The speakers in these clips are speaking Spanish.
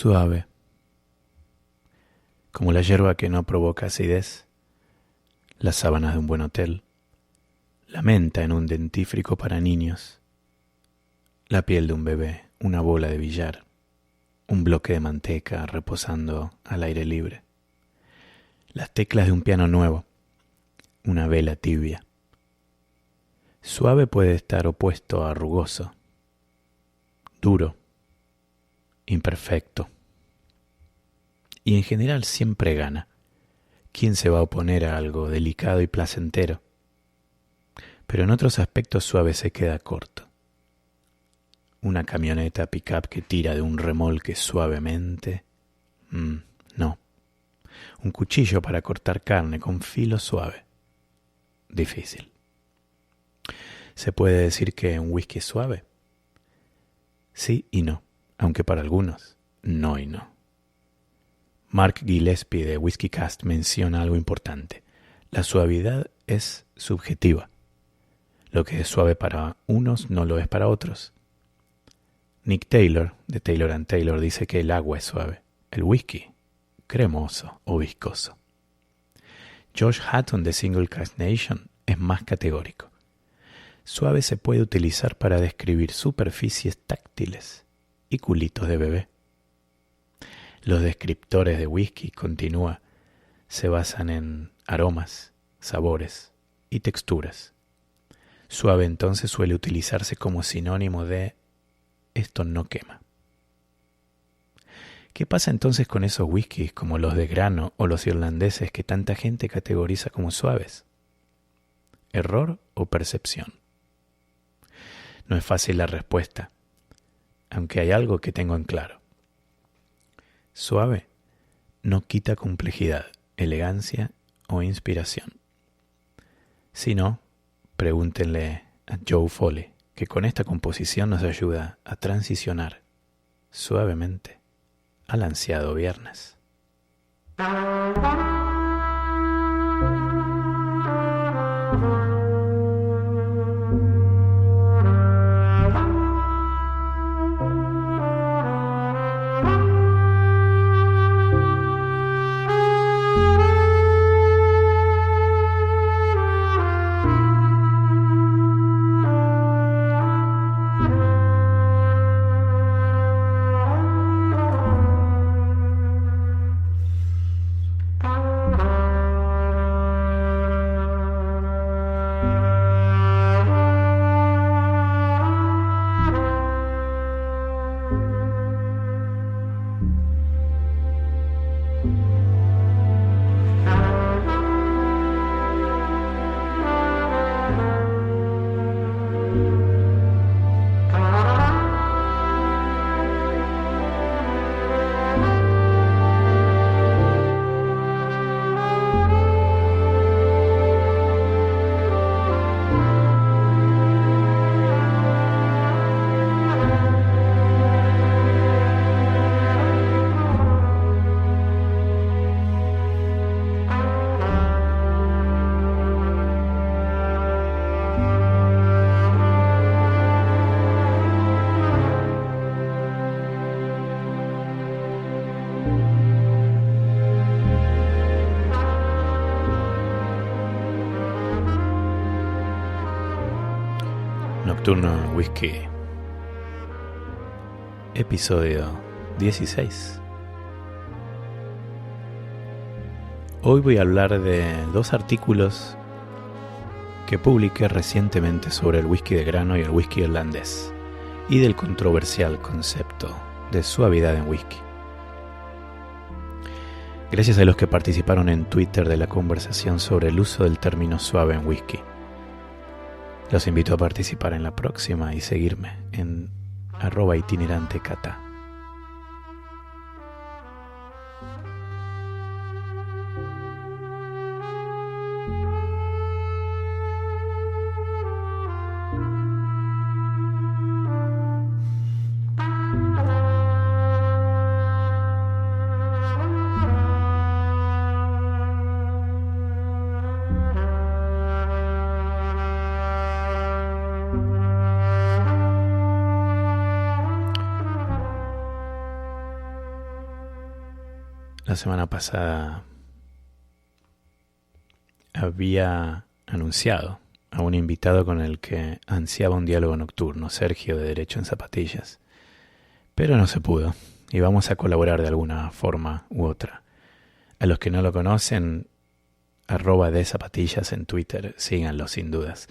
suave, como la hierba que no provoca acidez, las sábanas de un buen hotel, la menta en un dentífrico para niños, la piel de un bebé, una bola de billar, un bloque de manteca reposando al aire libre, las teclas de un piano nuevo, una vela tibia. Suave puede estar opuesto a rugoso, duro, imperfecto. Y en general siempre gana. ¿Quién se va a oponer a algo delicado y placentero? Pero en otros aspectos suave se queda corto. Una camioneta pick-up que tira de un remolque suavemente. No. Un cuchillo para cortar carne con filo suave. Difícil. ¿Se puede decir que un whisky es suave? Sí y no, aunque para algunos, no y no. Mark Gillespie de Whiskycast menciona algo importante. La suavidad es subjetiva. Lo que es suave para unos no lo es para otros. Nick Taylor, de Taylor & Taylor, dice que el agua es suave. El whisky, cremoso o viscoso. Josh Hatton de Single Cask Nation es más categórico. Suave se puede utilizar para describir superficies táctiles y culitos de bebé. Los descriptores de whisky, continúa, se basan en aromas, sabores y texturas. Suave entonces suele utilizarse como sinónimo de esto no quema. ¿Qué pasa entonces con esos whiskies como los de grano o los irlandeses que tanta gente categoriza como suaves? ¿Error o percepción? No es fácil la respuesta, aunque hay algo que tengo en claro. Suave no quita complejidad, elegancia o inspiración. Si no, pregúntenle a Joe Foley, que con esta composición nos ayuda a transicionar suavemente al ansiado viernes. Nocturno Whisky, episodio 16. Hoy voy a hablar de dos artículos que publiqué recientemente sobre el whisky de grano y el whisky irlandés y del controversial concepto de suavidad en whisky. Gracias a los que participaron en Twitter de la conversación sobre el uso del término suave en whisky. Los invito a participar en la próxima y seguirme en @itinerantecata. la semana pasada había anunciado a un invitado con el que ansiaba un diálogo nocturno, Sergio de Derecho en Zapatillas. Pero no se pudo, y vamos a colaborar de alguna forma u otra. A los que no lo conocen, @dezapatillas en Twitter, síganlo sin dudas.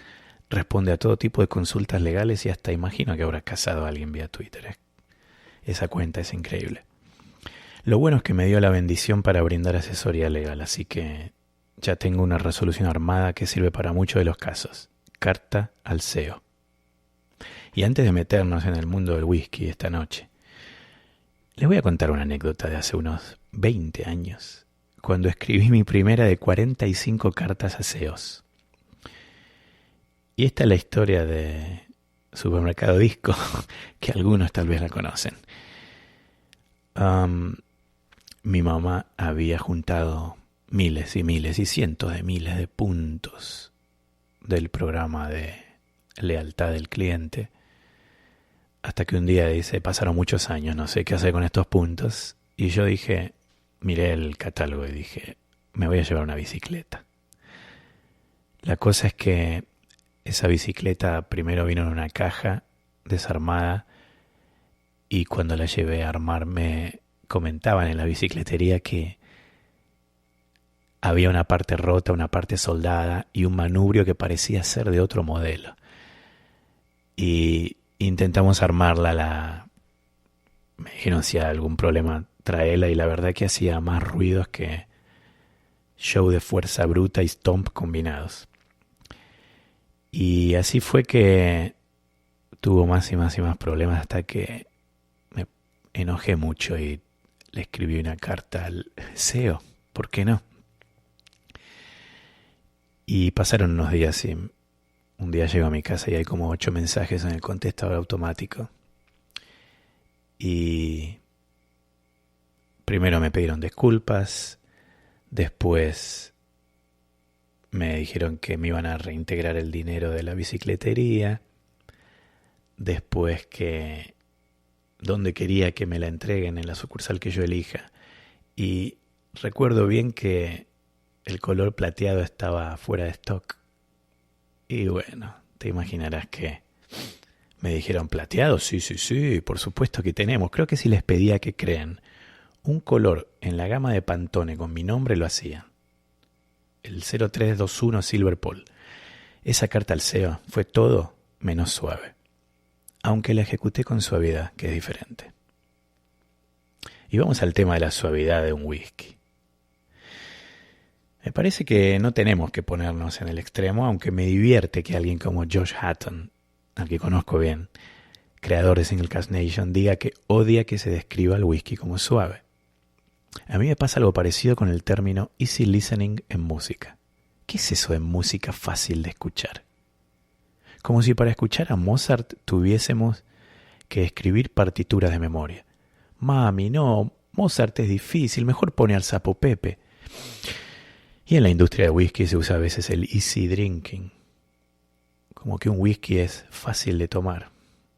Responde a todo tipo de consultas legales y hasta imagino que habrá casado a alguien vía Twitter. Esa cuenta es increíble. Lo bueno es que me dio la bendición para brindar asesoría legal, así que ya tengo una resolución armada que sirve para muchos de los casos. Carta al CEO. Y antes de meternos en el mundo del whisky esta noche, les voy a contar una anécdota de hace unos 20 años, cuando escribí mi primera de 45 cartas a CEOs. Y esta es la historia de Supermercado Disco, que algunos tal vez la conocen. Mi mamá había juntado miles y miles y cientos de miles de puntos del programa de lealtad del cliente, hasta que un día dice, pasaron muchos años, no sé qué hacer con estos puntos, y yo dije, miré el catálogo y dije, me voy a llevar una bicicleta. La cosa es que esa bicicleta primero vino en una caja desarmada, y cuando la llevé a armar me comentaban en la bicicletería que había una parte rota, una parte soldada y un manubrio que parecía ser de otro modelo. Y intentamos armarla, me dijeron si hay algún problema traela, y la verdad que hacía más ruidos que show de fuerza bruta y stomp combinados. Y así fue que tuvo más y más y más problemas hasta que me enojé mucho y le escribí una carta al CEO. ¿Por qué no? Y pasaron unos días y un día llego a mi casa y hay como 8 mensajes en el contestador automático. Y primero me pidieron disculpas, después me dijeron que me iban a reintegrar el dinero de la bicicletería, después que dónde quería que me la entreguen en la sucursal que yo elija. Y recuerdo bien que el color plateado estaba fuera de stock. Y bueno, te imaginarás que me dijeron, ¿plateado? Sí, por supuesto que tenemos. Creo que si les pedía que creen un color en la gama de Pantone con mi nombre, lo hacían. El 0321 Silver Paul. Esa carta al CEO fue todo menos suave, aunque la ejecuté con suavidad, que es diferente. Y vamos al tema de la suavidad de un whisky. Me parece que no tenemos que ponernos en el extremo, aunque me divierte que alguien como Josh Hatton, al que conozco bien, creador de Single Cask Nation, diga que odia que se describa el whisky como suave. A mí me pasa algo parecido con el término easy listening en música. ¿Qué es eso de música fácil de escuchar? Como si para escuchar a Mozart tuviésemos que escribir partituras de memoria. Mami, no, Mozart es difícil, mejor pone al Sapo Pepe. Y en la industria del whisky se usa a veces el easy drinking, como que un whisky es fácil de tomar.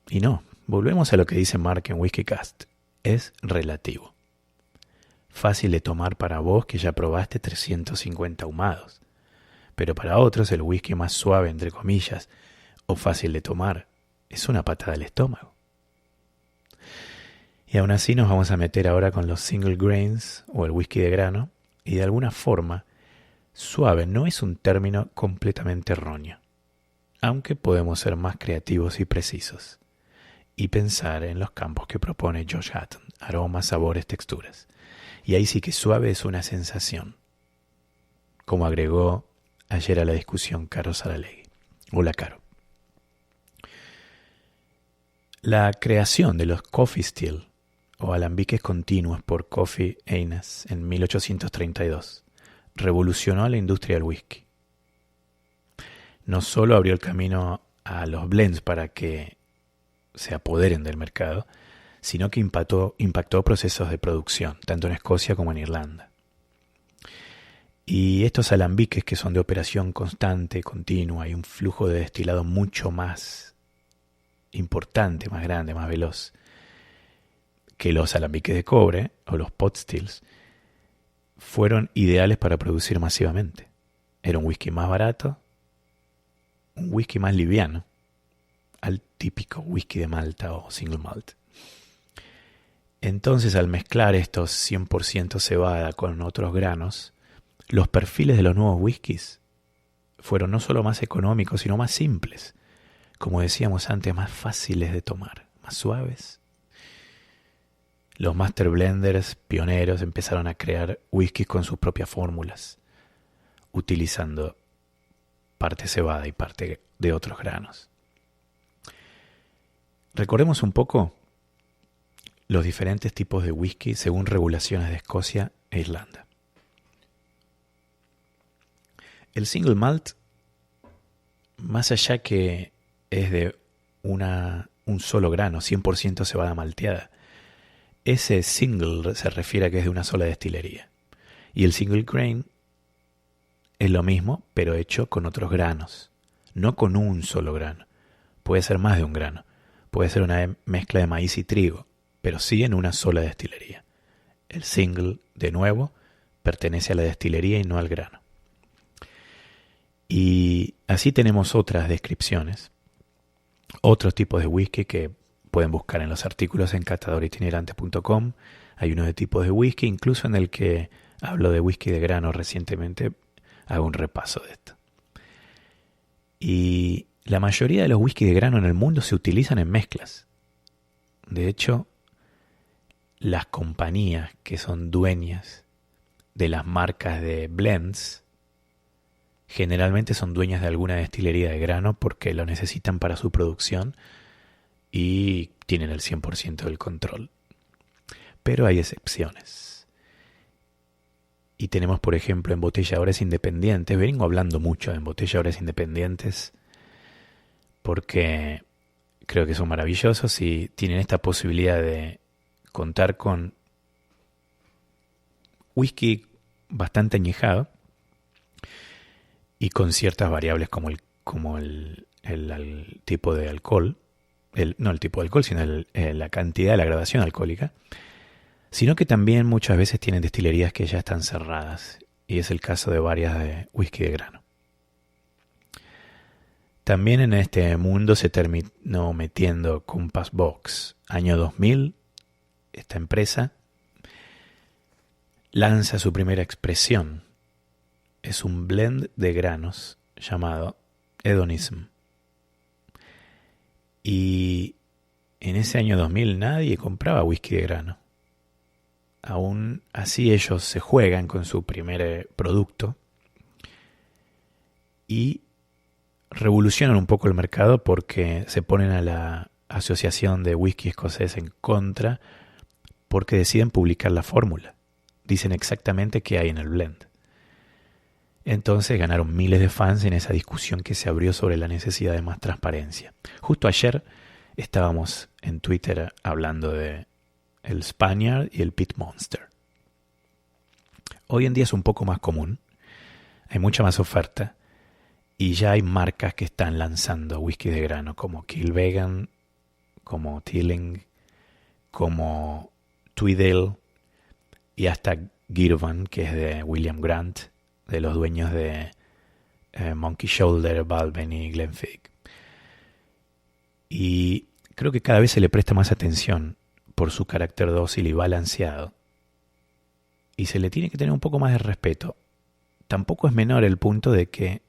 Y no, volvemos a lo que dice Mark en WhiskyCast, es relativo. Fácil de tomar para vos que ya probaste 350 ahumados, pero para otros el whisky más suave, entre comillas, o fácil de tomar, es una patada al estómago. Y aún así nos vamos a meter ahora con los single grains o el whisky de grano, y de alguna forma suave no es un término completamente erróneo, aunque podemos ser más creativos y precisos y pensar en los campos que propone Josh Hatton, aromas, sabores, texturas. Y ahí sí que suave es una sensación, como agregó ayer a la discusión Caro Saralegui. Hola, Caro. La creación de los coffee still o alambiques continuos por Coffee Eines en 1832 revolucionó a la industria del whisky. No solo abrió el camino a los blends para que se apoderen del mercado, sino que impactó procesos de producción, tanto en Escocia como en Irlanda. Y estos alambiques, que son de operación constante, continua, y un flujo de destilado mucho más importante, más grande, más veloz que los alambiques de cobre o los pot stills, fueron ideales para producir masivamente. Era un whisky más barato, un whisky más liviano, al típico whisky de malta o single malt. Entonces, al mezclar estos 100% cebada con otros granos, los perfiles de los nuevos whiskies fueron no solo más económicos, sino más simples. Como decíamos antes, más fáciles de tomar, más suaves. Los master blenders pioneros empezaron a crear whiskies con sus propias fórmulas, utilizando parte cebada y parte de otros granos. Recordemos un poco los diferentes tipos de whisky según regulaciones de Escocia e Irlanda. El single malt, más allá que es de un solo grano, 100% cebada malteada, ese single se refiere a que es de una sola destilería. Y el single grain es lo mismo, pero hecho con otros granos, no con un solo grano. Puede ser más de un grano. Puede ser una mezcla de maíz y trigo, pero sí en una sola destilería. El single, de nuevo, pertenece a la destilería y no al grano. Y así tenemos otras descripciones, otros tipos de whisky que pueden buscar en los artículos en catadoritinerante.com. Hay uno de tipos de whisky, incluso en el que hablo de whisky de grano recientemente, hago un repaso de esto. Y la mayoría de los whisky de grano en el mundo se utilizan en mezclas. De hecho, las compañías que son dueñas de las marcas de blends generalmente son dueñas de alguna destilería de grano porque lo necesitan para su producción y tienen el 100% del control. Pero hay excepciones. Y tenemos, por ejemplo, embotelladores independientes. Vengo hablando mucho de embotelladores independientes porque creo que son maravillosos y tienen esta posibilidad de contar con whisky bastante añejado y con ciertas variables como el tipo de alcohol, no el tipo de alcohol, sino la cantidad, la graduación alcohólica, sino que también muchas veces tienen destilerías que ya están cerradas, y es el caso de varias de whisky de grano. También en este mundo se terminó metiendo Compass Box. Año 2000, esta empresa lanza su primera expresión. Es un blend de granos llamado Hedonism. Y en ese año 2000 nadie compraba whisky de grano. Aún así ellos se juegan con su primer producto y revolucionan un poco el mercado porque se ponen a la Asociación de Whisky Escocés en contra porque deciden publicar la fórmula. Dicen exactamente qué hay en el blend. Entonces ganaron miles de fans en esa discusión que se abrió sobre la necesidad de más transparencia. Justo ayer estábamos en Twitter hablando de el Spaniard y el Pit Monster. Hoy en día es un poco más común, hay mucha más oferta y ya hay marcas que están lanzando whisky de grano como Kilbeggan, como Tilling, como Tweedale y hasta Girvan, que es de William Grant, de los dueños de Monkey Shoulder, Balvenie y Glenfiddich. Y creo que cada vez se le presta más atención por su carácter dócil y balanceado. Y se le tiene que tener un poco más de respeto. Tampoco es menor el punto de que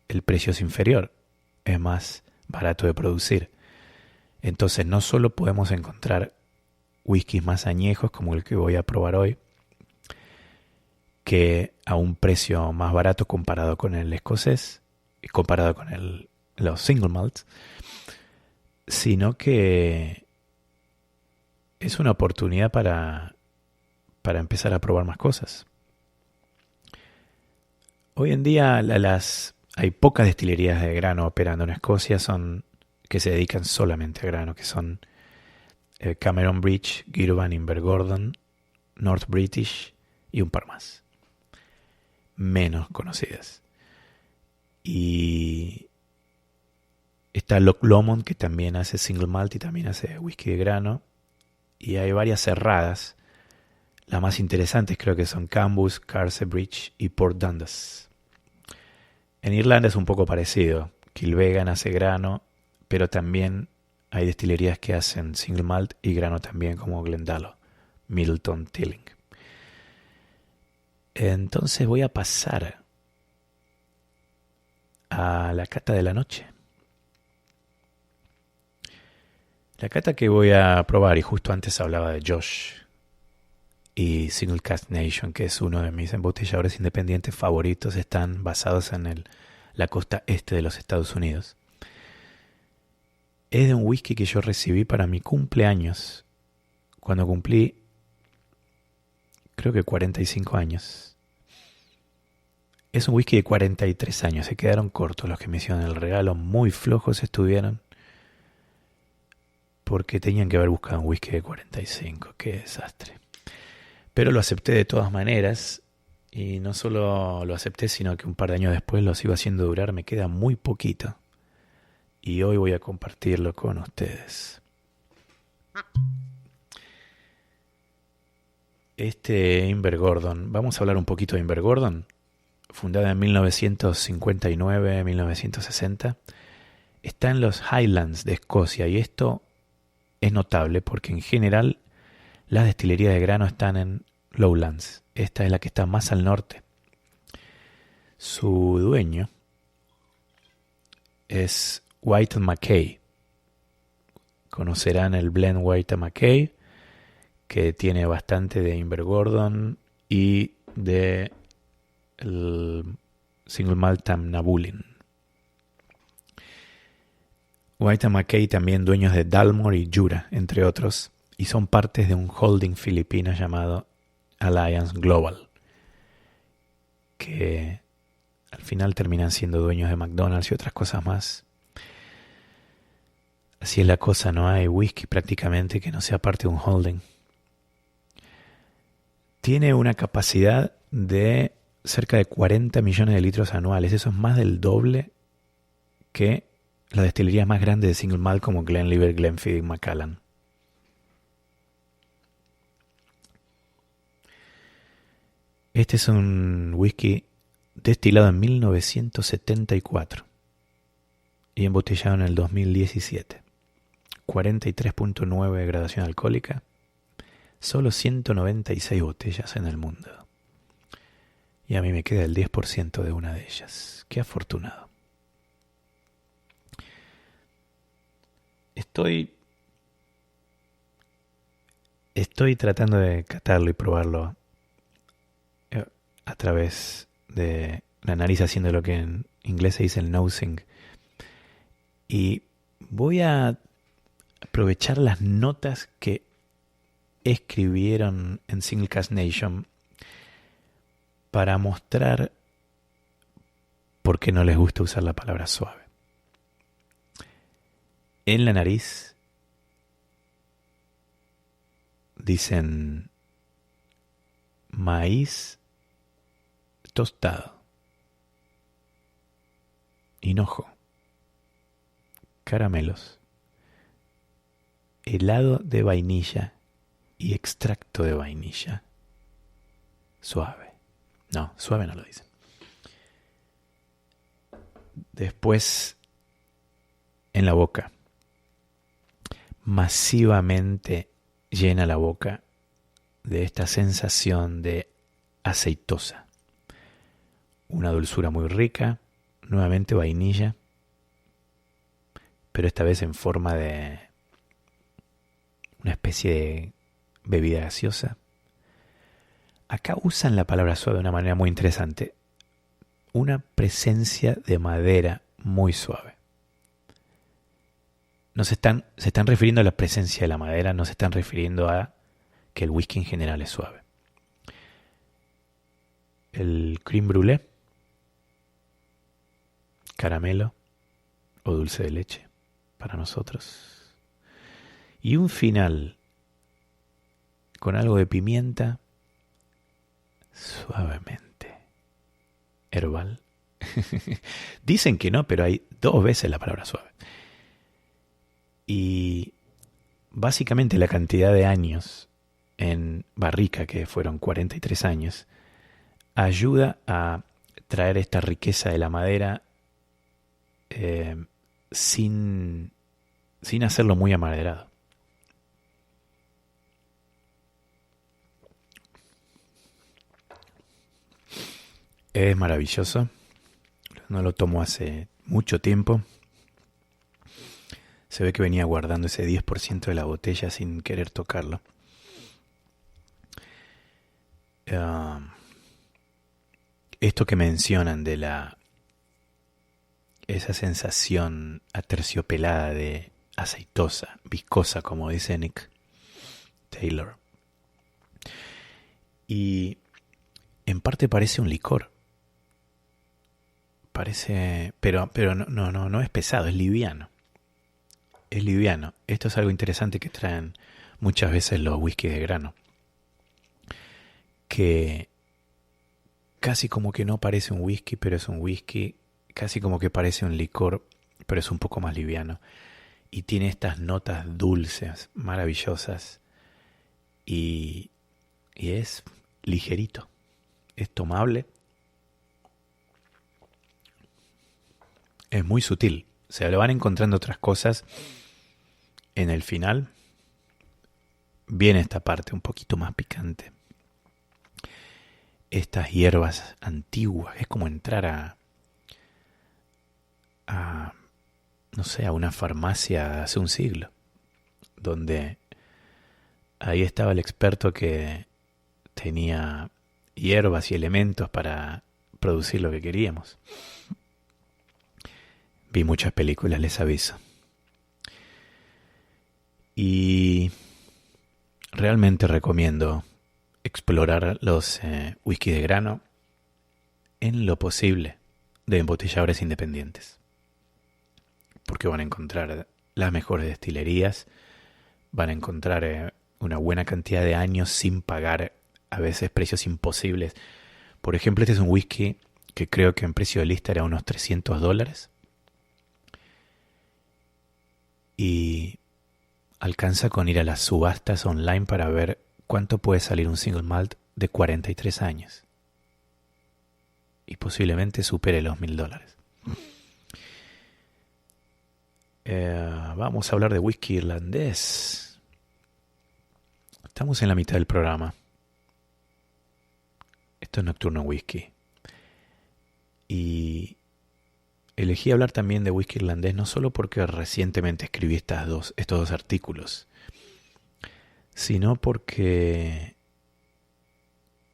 el precio es inferior, es más barato de producir. Entonces no solo podemos encontrar whiskies más añejos como el que voy a probar hoy, que a un precio más barato comparado con el escocés, comparado con los single malts, sino que es una oportunidad para empezar a probar más cosas. Hoy en día hay pocas destilerías de grano operando en Escocia que se dedican solamente a grano, que son Cameron Bridge, Girvan, Invergordon, North British y un par más, menos conocidas. Y está Loch Lomond, que también hace single malt y también hace whisky de grano, y hay varias cerradas. Las más interesantes creo que son Cambus, Carsebridge y Port Dundas. En Irlanda es un poco parecido. Kilbeggan hace grano, pero también hay destilerías que hacen single malt y grano también, como Glendalough, Middleton, Tilling. Entonces voy a pasar a la cata de la noche. La cata que voy a probar, y justo antes hablaba de Josh y Single Cask Nation, que es uno de mis embotelladores independientes favoritos, están basados en la costa este de los Estados Unidos. Es de un whisky que yo recibí para mi cumpleaños, cuando cumplí, creo que 45 años. Es un whisky de 43 años, se quedaron cortos los que me hicieron el regalo, muy flojos estuvieron, porque tenían que haber buscado un whisky de 45, qué desastre. Pero lo acepté de todas maneras, y no solo lo acepté, sino que un par de años después lo sigo haciendo durar, me queda muy poquito. Y hoy voy a compartirlo con ustedes. Este Invergordon, vamos a hablar un poquito de Invergordon, fundada en 1959-1960, está en los Highlands de Escocia, y esto es notable porque en general las destilerías de grano están en Lowlands. Esta es la que está más al norte. Su dueño es White & Mackay. Conocerán el blend White & Mackay, que tiene bastante de Invergordon y de el Single Malt Nabulin. White & Mackay también dueños de Dalmore y Jura, entre otros, y son partes de un holding filipino llamado Alliance Global, que al final terminan siendo dueños de McDonald's y otras cosas más. Así es la cosa, no hay whisky prácticamente que no sea parte de un holding. Tiene una capacidad de cerca de 40 millones de litros anuales. Eso es más del doble que las destilerías más grandes de single malt como Glenlivet, Glenfiddich y Macallan. Este es un whisky destilado en 1974 y embotellado en el 2017. 43.9 de gradación alcohólica. Solo 196 botellas en el mundo. Y a mí me queda el 10% de una de ellas. Qué afortunado. Estoy tratando de catarlo y probarlo a través de la nariz, haciendo lo que en inglés se dice el nosing. Y voy a aprovechar las notas que escribieron en Single Cask Nation para mostrar por qué no les gusta usar la palabra suave. En la nariz dicen maíz tostado, hinojo, caramelos, helado de vainilla y extracto de vainilla. Suave. No, suave no lo dicen. Después, en la boca. Masivamente llena la boca de esta sensación de aceitosa. Una dulzura muy rica. Nuevamente vainilla. Pero esta vez en forma de una especie de bebida gaseosa. Acá usan la palabra suave de una manera muy interesante. Una presencia de madera muy suave. Se están refiriendo a la presencia de la madera, no se están refiriendo a que el whisky en general es suave. El crème brûlée, caramelo o dulce de leche para nosotros. Y un final con algo de pimienta, suavemente herbal. Dicen que no, pero hay 2 veces la palabra suave. Y básicamente la cantidad de años en barrica, que fueron 43 años, ayuda a traer esta riqueza de la madera sin hacerlo muy amaderado. Es maravilloso. No lo tomo hace mucho tiempo. Se ve que venía guardando ese 10% de la botella sin querer tocarlo. Esto que mencionan de esa sensación aterciopelada de aceitosa, viscosa, como dice Nick Taylor. Y en parte parece un licor. Pero no es pesado, es liviano. Es liviano. Esto es algo interesante que traen muchas veces los whisky de grano. Que casi como que no parece un whisky, pero es un whisky. Casi como que parece un licor, pero es un poco más liviano. Y tiene estas notas dulces, maravillosas. Y es ligerito. Es tomable. Es muy sutil. Se le van encontrando otras cosas en el final. Viene esta parte un poquito más picante. Estas hierbas antiguas. Es como entrar no sé, a una farmacia hace un siglo. Donde ahí estaba el experto que tenía hierbas y elementos para producir lo que queríamos. Vi muchas películas, les aviso. Y realmente recomiendo explorar los whisky de grano en lo posible de embotelladores independientes. Porque van a encontrar las mejores destilerías, van a encontrar una buena cantidad de años sin pagar a veces precios imposibles. Por ejemplo, este es un whisky que creo que en precio de lista era unos $300. Y alcanza con ir a las subastas online para ver cuánto puede salir un single malt de 43 años. Y posiblemente supere los $1,000. Vamos a hablar de whisky irlandés. Estamos en la mitad del programa. Esto es Nocturno Whisky. Y elegí hablar también de whisky irlandés no solo porque recientemente escribí estos dos artículos, sino porque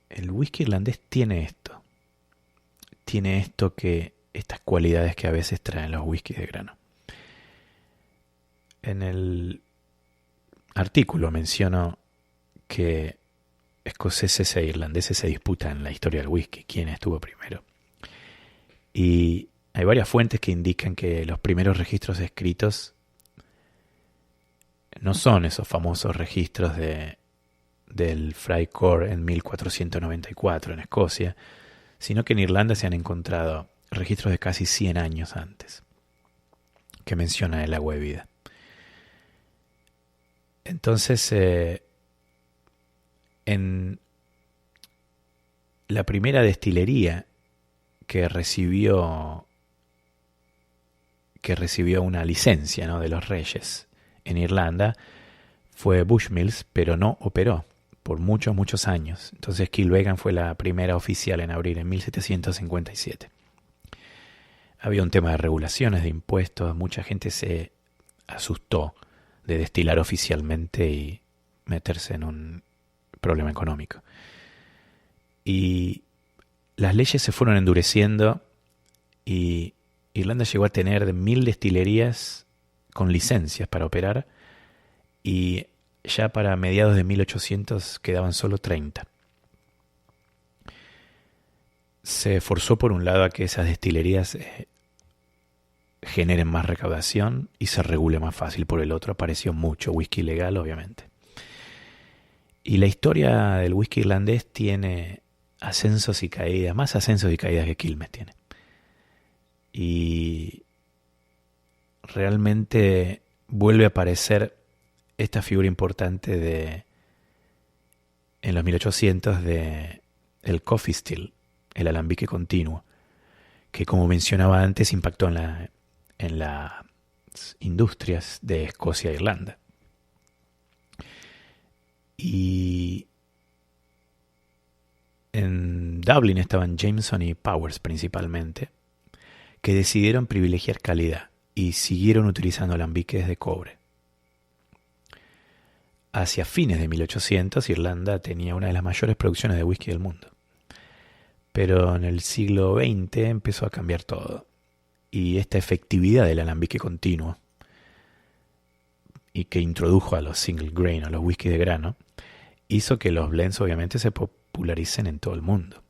el whisky irlandés tiene esto. Tiene estas cualidades que a veces traen los whiskies de grano. En el artículo menciono que escoceses e irlandeses se disputan la historia del whisky, quién estuvo primero. Y hay varias fuentes que indican que los primeros registros escritos no son esos famosos registros del Fry Court en 1494 en Escocia, sino que en Irlanda se han encontrado registros de casi 100 años antes, que mencionan el agua de vida. Entonces, en la primera destilería que recibió una licencia, ¿no?, de los reyes en Irlanda fue Bushmills, pero no operó por muchos años. Entonces Kilbeggan fue la primera oficial en abrir en 1757. Había un tema de regulaciones, de impuestos, mucha gente se asustó de destilar oficialmente y meterse en un problema económico. Y las leyes se fueron endureciendo y Irlanda llegó a tener 1,000 destilerías con licencias para operar y ya para mediados de 1800 quedaban solo 30. Se forzó por un lado a que esas destilerías generen más recaudación y se regule más fácil. Por el otro apareció mucho whisky ilegal, obviamente. Y la historia del whisky irlandés tiene ascensos y caídas, más ascensos y caídas que Quilmes tiene. Y realmente vuelve a aparecer esta figura importante en los 1800 de el coffee still, el alambique continuo, que como mencionaba antes impactó en las industrias de Escocia e Irlanda. Y en Dublin estaban Jameson y Powers principalmente, que decidieron privilegiar calidad y siguieron utilizando alambiques de cobre. Hacia fines de 1800, Irlanda tenía una de las mayores producciones de whisky del mundo. Pero en el siglo XX empezó a cambiar todo. Y esta efectividad del alambique continuo, y que introdujo a los single grain, a los whisky de grano, hizo que los blends obviamente se popularicen en todo el mundo.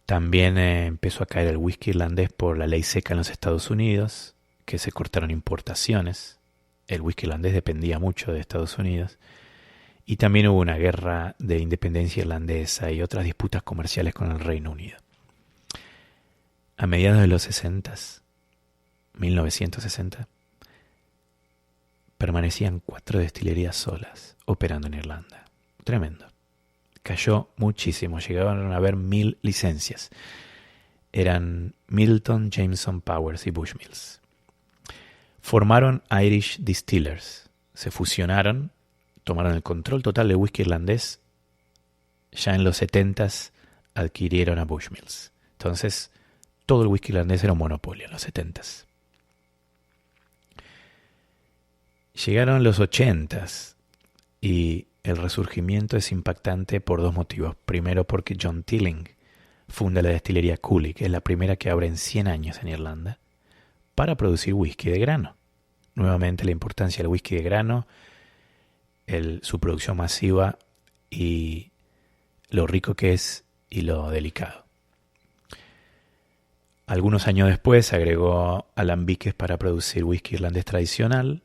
También empezó a caer el whisky irlandés por la ley seca en los Estados Unidos, que se cortaron importaciones. El whisky irlandés dependía mucho de Estados Unidos. Y también hubo una guerra de independencia irlandesa y otras disputas comerciales con el Reino Unido. A mediados de los 60, 1960, permanecían 4 destilerías solas operando en Irlanda. Tremendo. Cayó muchísimo, llegaron a haber 1000 licencias. Eran Middleton, Jameson, Powers y Bushmills. Formaron Irish Distillers, se fusionaron, tomaron el control total del whisky irlandés. Ya en los 70s adquirieron a Bushmills. Entonces, todo el whisky irlandés era un monopolio en los 70s. Llegaron los 80s y el resurgimiento es impactante por 2 motivos. Primero, porque John Tilling funda la destilería Cooley, que es la primera que abre en 100 años en Irlanda, para producir whisky de grano. Nuevamente la importancia del whisky de grano, su producción masiva y lo rico que es y lo delicado. Algunos años después agregó alambiques para producir whisky irlandés tradicional.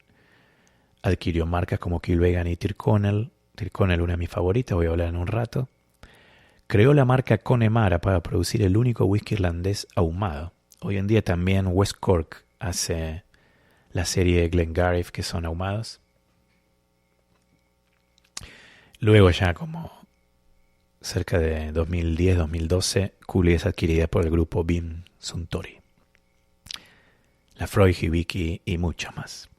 Adquirió marcas como Kilbeggan y Tyrconnell. Tyrconnell, una de mis favoritas, voy a hablar en un rato. Creó la marca Connemara para producir el único whisky irlandés ahumado. Hoy en día también West Cork hace la serie Glengarriff, que son ahumados. Luego ya como cerca de 2010-2012, Cooley es adquirida por el grupo Beam Suntory, Laphroaig, Hibiki y muchos más.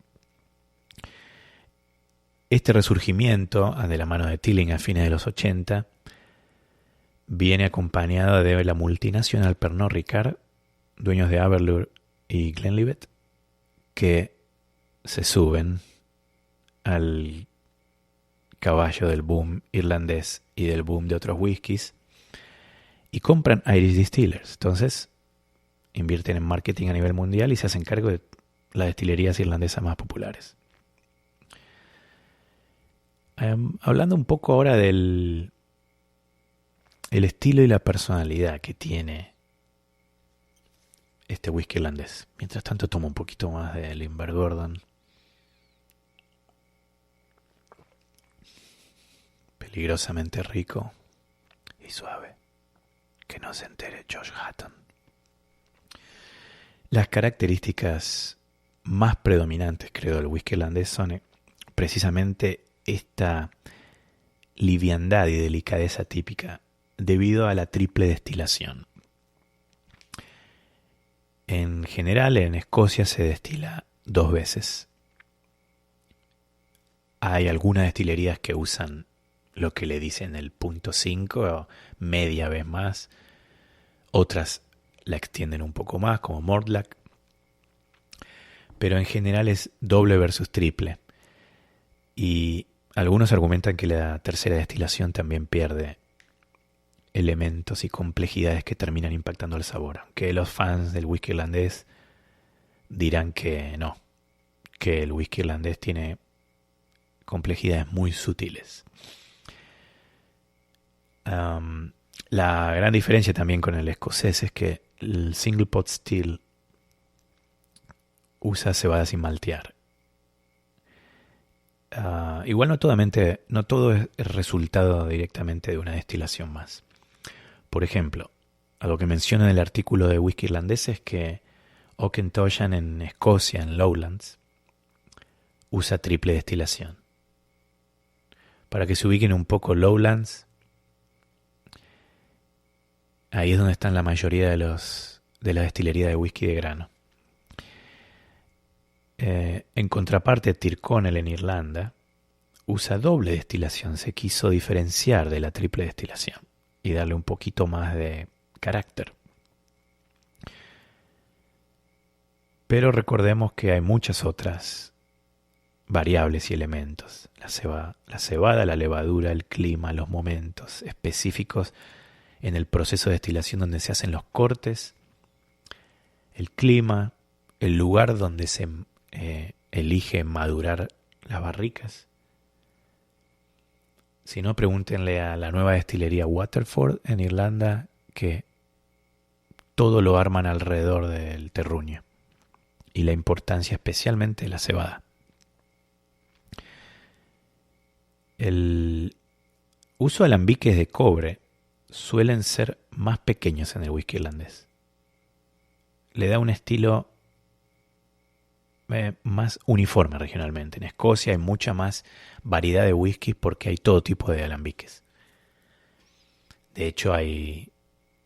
Este resurgimiento, de la mano de Tilling a fines de los 80, viene acompañado de la multinacional Pernod Ricard, dueños de Aberlour y Glenlivet, que se suben al caballo del boom irlandés y del boom de otros whiskies y compran Irish Distillers. Entonces invierten en marketing a nivel mundial y se hacen cargo de las destilerías irlandesas más populares. Hablando un poco ahora del el estilo y la personalidad que tiene este whisky irlandés. Mientras tanto tomo un poquito más de Lindbergh. Peligrosamente rico y suave. Que no se entere Josh Hatton. Las características más predominantes, creo, del whisky irlandés son precisamente esta liviandad y delicadeza típica debido a la triple destilación. En general, en Escocia se destila 2 veces. Hay algunas destilerías que usan lo que le dicen el 0.5 o media vez más. Otras la extienden un poco más, como Mortlach. Pero en general es doble versus triple. Y algunos argumentan que la tercera destilación también pierde elementos y complejidades que terminan impactando el sabor. Aunque los fans del whisky irlandés dirán que no, que el whisky irlandés tiene complejidades muy sutiles. La gran diferencia también con el escocés es que el single pot still usa cebada sin maltear. Igual no todo es resultado directamente de una destilación más. Por ejemplo, algo que menciona en el artículo de whisky irlandés es que Auchentoshan en Escocia, en Lowlands, usa triple destilación. Para que se ubiquen un poco, Lowlands, ahí es donde están la mayoría de la destilería de whisky de grano. En contraparte, Tyrconnell en Irlanda usa doble destilación. Se quiso diferenciar de la triple destilación y darle un poquito más de carácter. Pero recordemos que hay muchas otras variables y elementos. La cebada, la levadura, el clima, los momentos específicos en el proceso de destilación donde se hacen los cortes, el clima, el lugar donde se elige madurar las barricas. Si no, pregúntenle a la nueva destilería Waterford en Irlanda, que todo lo arman alrededor del terruño y la importancia especialmente de la cebada. El uso de alambiques de cobre suelen ser más pequeños en el whisky irlandés. Le da un estilo más uniforme regionalmente. En Escocia hay mucha más variedad de whiskies porque hay todo tipo de alambiques. De hecho, hay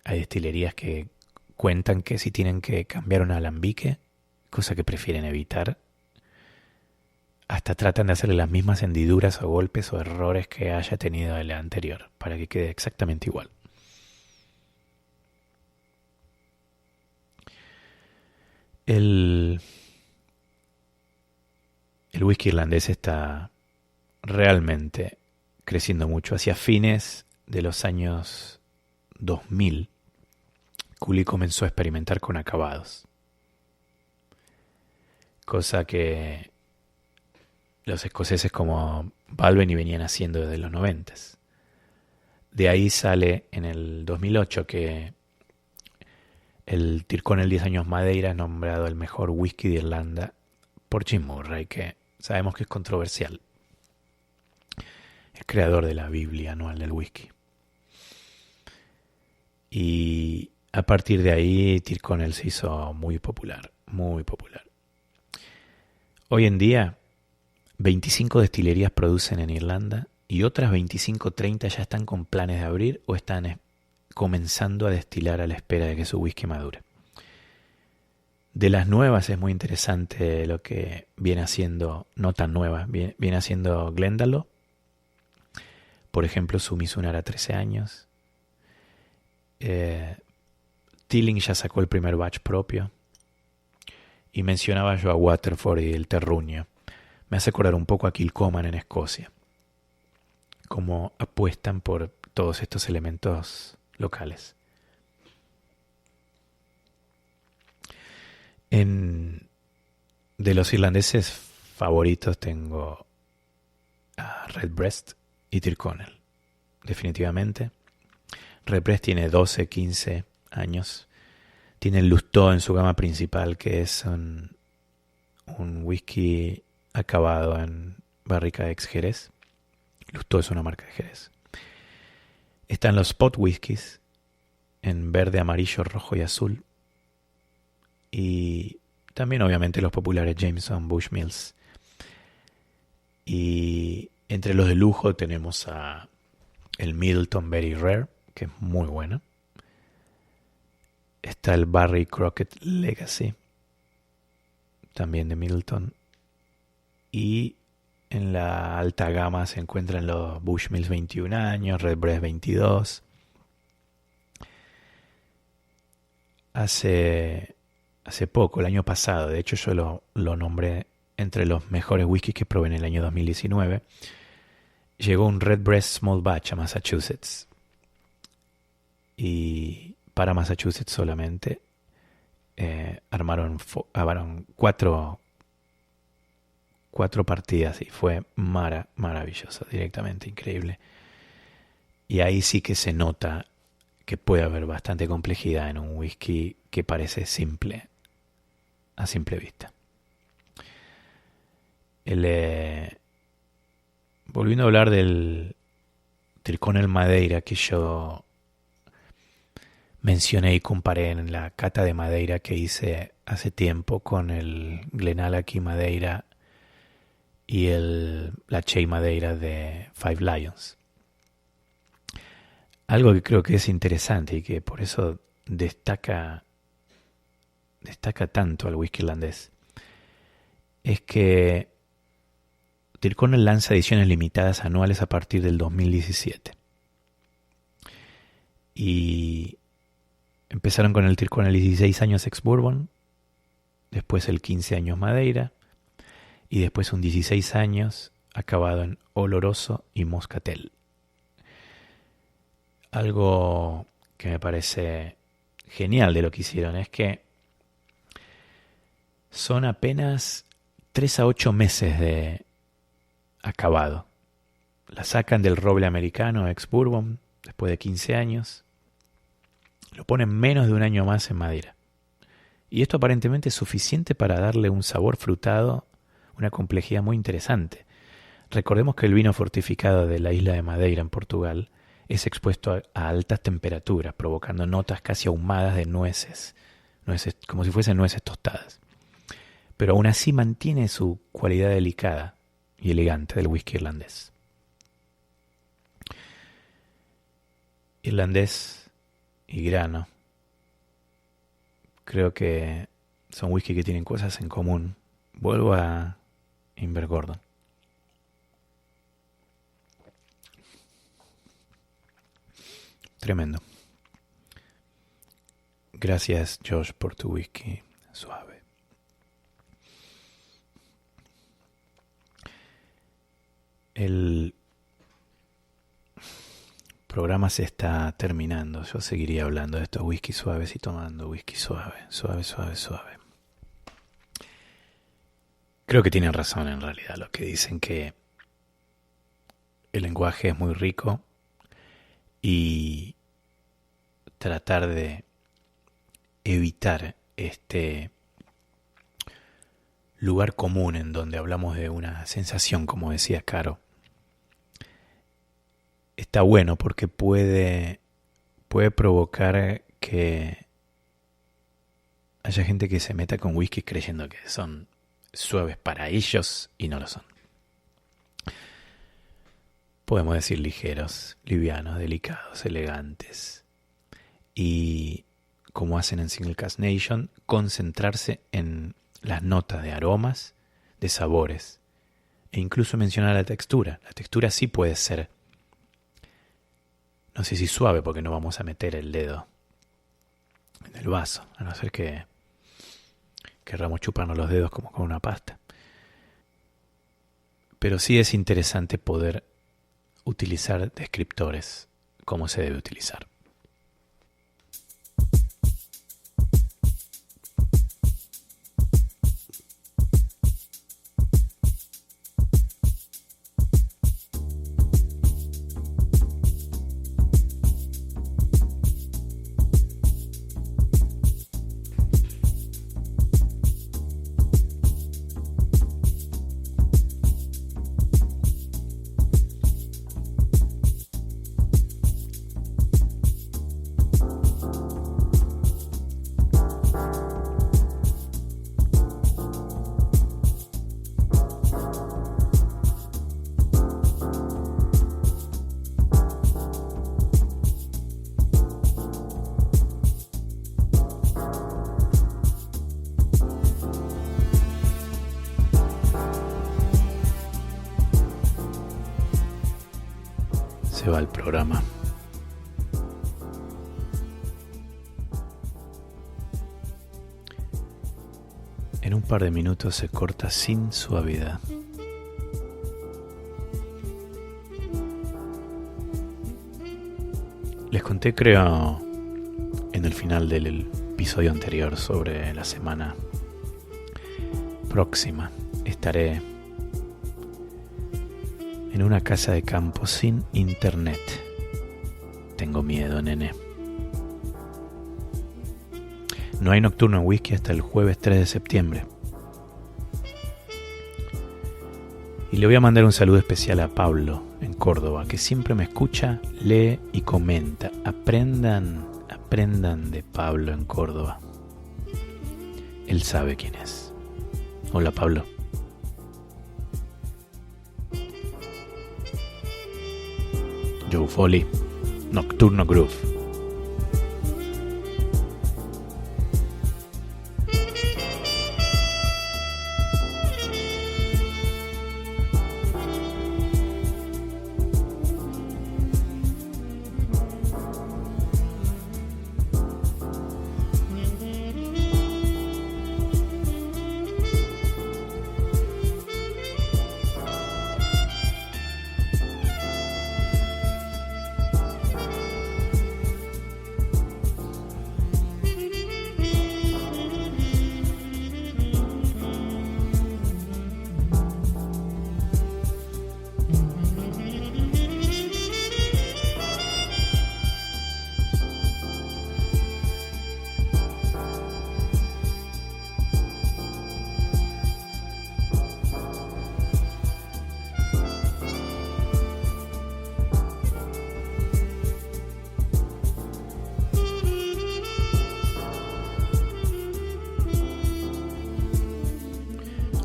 destilerías que cuentan que si tienen que cambiar un alambique, cosa que prefieren evitar, hasta tratan de hacerle las mismas hendiduras o golpes o errores que haya tenido el anterior, para que quede exactamente igual. El whisky irlandés está realmente creciendo mucho. Hacia fines de los años 2000, Cooley comenzó a experimentar con acabados, cosa que los escoceses como Balvenie venían haciendo desde los 90. De ahí sale en el 2008 que el Tyrconnell 10 años Madeira es nombrado el mejor whisky de Irlanda por Jim Murray, que sabemos que es controversial, el creador de la Biblia anual del whisky. Y a partir de ahí Tyrconnell se hizo muy popular, muy popular. Hoy en día 25 destilerías producen en Irlanda y otras 25 o 30 ya están con planes de abrir o están comenzando a destilar a la espera de que su whisky madure. De las nuevas es muy interesante lo que viene haciendo, no tan nueva, viene haciendo Glendalough. Por ejemplo, su Mizunara hará 13 años. Teeling ya sacó el primer batch propio. Y mencionaba yo a Waterford y el terruño. Me hace acordar un poco a Kilcoman en Escocia. Cómo apuestan por todos estos elementos locales. De los irlandeses favoritos tengo a Redbreast y Tyrconnell, definitivamente. Redbreast tiene 12, 15 años. Tiene el Lustau en su gama principal, que es un whisky acabado en barrica ex Jerez. Lustau es una marca de Jerez. Están los spot whiskies en verde, amarillo, rojo y azul. Y también obviamente los populares Jameson, Bushmills. Y entre los de lujo tenemos a el Middleton Very Rare, que es muy bueno. Está el Barry Crockett Legacy, también de Middleton. Y en la alta gama se encuentran los Bushmills 21 años, Redbreast 22. Hace poco, el año pasado, de hecho yo lo nombré entre los mejores whiskies que probé en el año 2019, llegó un Redbreast Small Batch a Massachusetts. Y para Massachusetts solamente armaron cuatro partidas y fue maravilloso, directamente increíble. Y ahí sí que se nota que puede haber bastante complejidad en un whisky que parece simple a simple vista. Volviendo a hablar del Tyrconnell Madeira que yo mencioné y comparé en la cata de Madeira que hice hace tiempo con el Glenallachie Madeira y la Che Madeira de Five Lions. Algo que creo que es interesante y que por eso destaca tanto al whisky irlandés es que Tirconel lanza ediciones limitadas anuales a partir del 2017. Y empezaron con el Tirconel 16 años ex Bourbon, después el 15 años Madeira y después un 16 años acabado en Oloroso y Moscatel. Algo que me parece genial de lo que hicieron es que son apenas 3 a 8 meses de acabado. La sacan del roble americano ex Bourbon después de 15 años. Lo ponen menos de un año más en madera. Y esto aparentemente es suficiente para darle un sabor frutado, una complejidad muy interesante. Recordemos que el vino fortificado de la isla de Madeira en Portugal es expuesto a altas temperaturas, provocando notas casi ahumadas de nueces, como si fuesen nueces tostadas. Pero aún así mantiene su cualidad delicada y elegante del whisky irlandés. Irlandés y grano. Creo que son whisky que tienen cosas en común. Vuelvo a Invergordon. Tremendo. Gracias, Josh, por tu whisky suave. El programa se está terminando. Yo seguiría hablando de estos whisky suaves y tomando whisky suave. Creo que tienen razón en realidad los que dicen que el lenguaje es muy rico y tratar de evitar este lugar común en donde hablamos de una sensación, como decía Caro, está bueno porque puede provocar que haya gente que se meta con whisky creyendo que son suaves para ellos y no lo son. Podemos decir ligeros, livianos, delicados, elegantes. Y como hacen en Single Cask Nation, concentrarse en las notas de aromas, de sabores, e incluso mencionar la textura. La textura sí puede ser, no sé si suave, porque no vamos a meter el dedo en el vaso, a no ser que querramos chuparnos los dedos como con una pasta. Pero sí es interesante poder utilizar descriptores como se debe utilizar. Se va el programa. En un par de minutos se corta sin suavidad. Les conté, creo, en el final del episodio anterior sobre la semana próxima. Estaré en una casa de campo sin internet. Tengo miedo, nene. No hay nocturno en whisky hasta el jueves 3 de septiembre. Y le voy a mandar un saludo especial a Pablo en Córdoba, que siempre me escucha, lee y comenta. Aprendan de Pablo en Córdoba. Él sabe quién es. Hola, Pablo. Joe Foley, Nocturno Groove.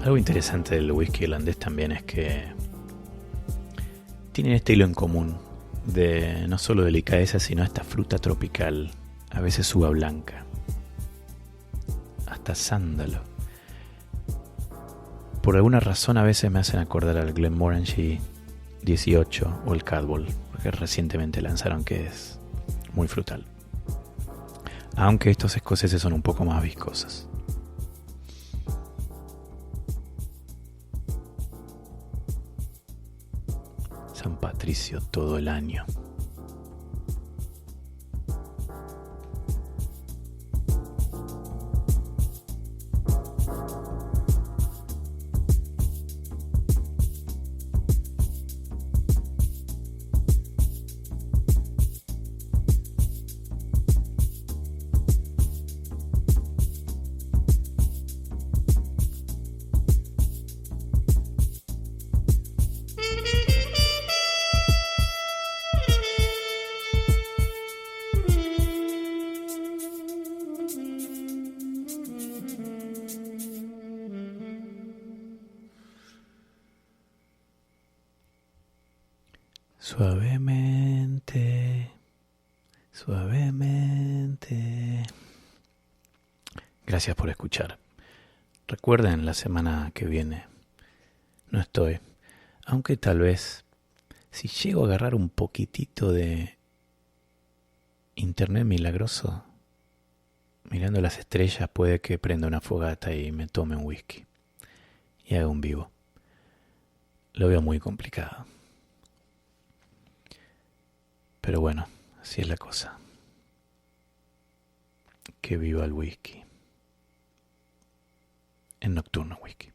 Algo interesante del whisky irlandés también es que tienen este hilo en común de no solo delicadeza, sino esta fruta tropical, a veces uva blanca, hasta sándalo. Por alguna razón a veces me hacen acordar al Glenmorangie 18 o el Cadwall, que recientemente lanzaron, que es muy frutal. Aunque estos escoceses son un poco más viscosos. San Patricio todo el año. Suavemente, suavemente. Gracias por escuchar. Recuerden, la semana que viene no estoy, aunque tal vez si llego a agarrar un poquitito de internet milagroso, mirando las estrellas, puede que prenda una fogata y me tome un whisky y haga un vivo. Lo veo muy complicado. Pero bueno, así es la cosa. Que viva el whisky. En Nocturno Whisky.